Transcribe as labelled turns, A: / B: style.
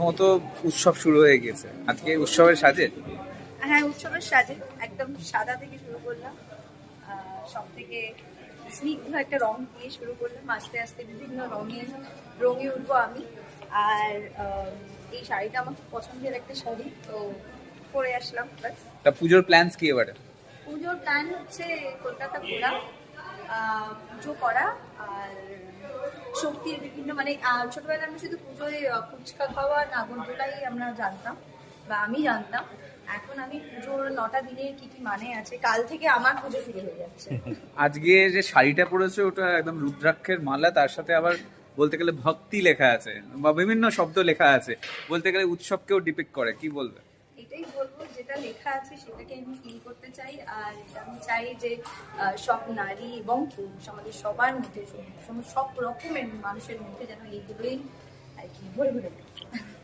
A: মতো উৎসব শুরু হয়ে গেছে আজকে উৎসবের সাজে।
B: হ্যাঁ, উৎসবের সাজে একদম সাদা থেকে শুরু করলাম, সব থেকে স্নিগ্ধ একটা রং দিয়ে শুরু করলাম, আস্তে আস্তে বিভিন্ন রঙে উঠবো আমি। আর এই শাড়িটা আমার খুব পছন্দের একটা শাড়ি, তো পরে আসলাম ব্যাস।
A: তা পুজোর প্ল্যানস কি এবারে?
B: পুজোর প্ল্যান হচ্ছে কলকাতা ঘোরা, পুজো করা, আর শক্তির বিভিন্ন মানে ছোটবেলায় আমরা শুধু পুজোয় ফুচকা খাওয়া, নাগরদোলাই আমরা জানতাম বা আমি জানতাম। এখন আমি পুজোর 9টা দিনের কি কি মানে আছে, কাল থেকে আমার পুজো শুরু হয়ে যাচ্ছে।
A: আজকে যে শাড়িটা পরেছো ওটা একদম রুদ্রাক্ষের মালা, তার সাথে আবার বলতে গেলে ভক্তি লেখা আছে বা বিভিন্ন শব্দ লেখা আছে, বলতে গেলে উৎসবকেও ডিপিক্ট করে, কি বলবে?
B: এটাই বলবো, যেটা লেখা আছে সেটাকে আমি ফিল করতে চাই। আর আমি চাই যে সব নারী এবং পুরুষ আমাদের সবার মধ্যে, সব রকমের মানুষের মধ্যে যেন এইগুলোই আর কি ভরে ভরে